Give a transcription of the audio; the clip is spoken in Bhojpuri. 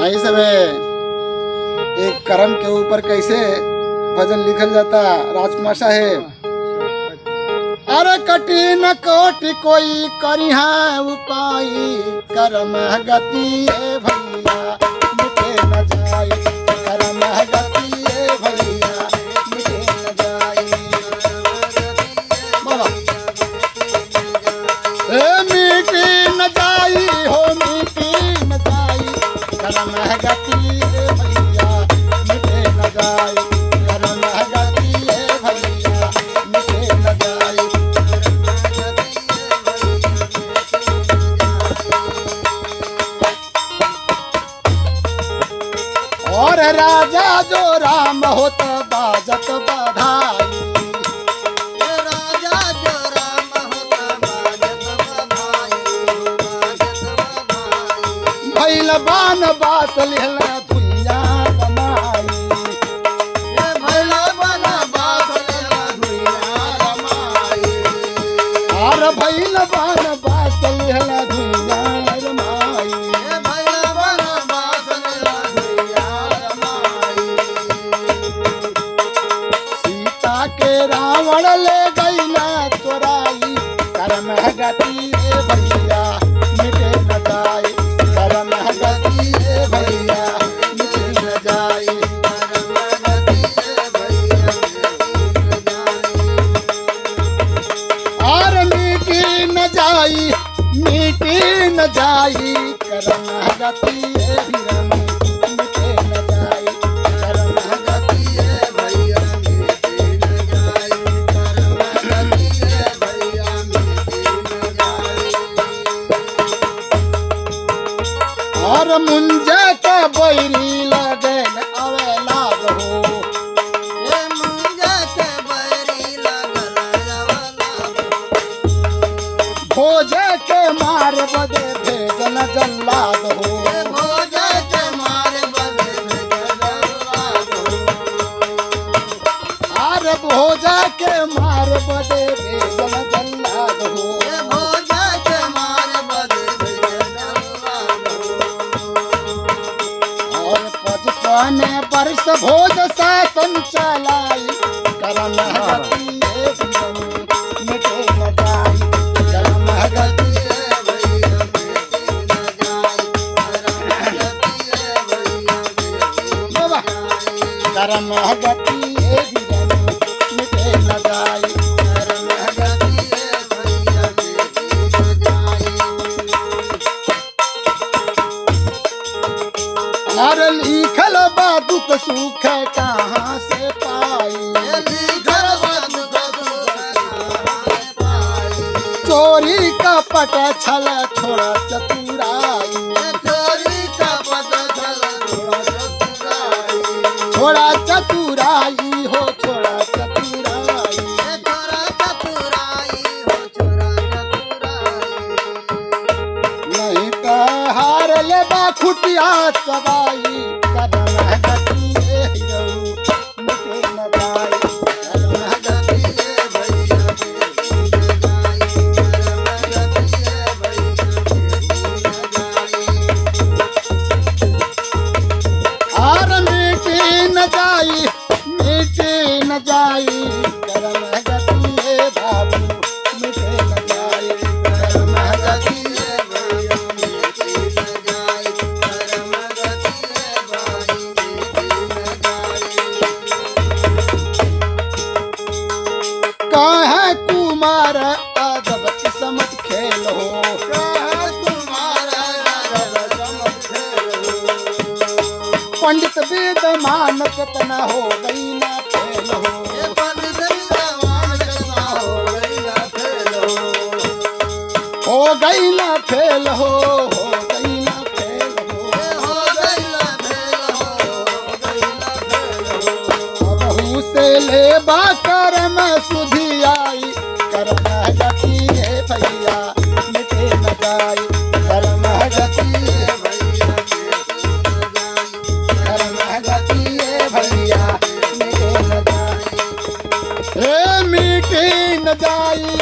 आई सबे एक कर्म के ऊपर कैसे भजन लिखल जाता राजकुमार साहेब। अरे कठिन कोटि कोई करी है उपाय कर्म गति है भैया मिटे न जाए कर्म गति है भैया मिटे न जाए बाबा मिटे न जाई हो मिटे न जाई कर्म गति है भैया मिटे न जाए कर्म गति है भैया मिटे न जाए। और राजा जो राम होत बाजत बधाई राजा जो राम होत बाजत बधाई भैल बान बास लिहल धुइया रमाई भैल बान बास लिहल धुइया रमाई और भैल बान बास लिहल धुइया रमाई भैल बान बास लिहल धुइया रमाई सीता के रावण ले गईला चोराई कर्म गति रे भैया मिटे न जाए कर्म गति रे भैया मिटे न जाए। और मिटी न जाई मिटी न जाई कर्म गति रे भैया मिटे न जाए कर्म गति रे भैया मिटे न जाए कर्म गति रे भैया मिटे न जाए। और मुंजा के बैरी लगे न अवेला हो भोज के मार बदे भेजन जल्लाद हो आर भोज के मार बदे भेजन जल्लाद हो और 55 वर्ष भोज शासन चलाई कर्म गति है मिटे न जाए कर्म गति बाबा कर्म गति है मिटे न जाए कर्म गति और लिखल बा दुख सुख कहाँ से पाई चोरी कपट छल छोड़ा चतुराई छोड़ा चतुराई हो छोड़ा चतुराई नहीं तो हार लेबा खुटिया चबाई कर्म गति रे हिरऊ मिटे न जाए कर्म गति रे भैया मिटे न जाए कर्म गति रे भैया मिटे न जाए। और मिटे न जाई मिटे न जाई कर्म गति रे बाबू मिटे न जाए कर्म गति रे भैया मिटे न जाए कर्म गति रे भाई मिटे न जाए। कहे कुमार अदब किस्मत खेल हो पंडित विद्वान कितना हो गई ना फेल हो हो गई ना फेल हो गई ना फेल हो बहू से ले बा कर्म सुधी आई कर्म गति है भैया मिटे न जाए कर्म गति है भैया कर्म गति है भैया मिटे न जाए मिटे न जाए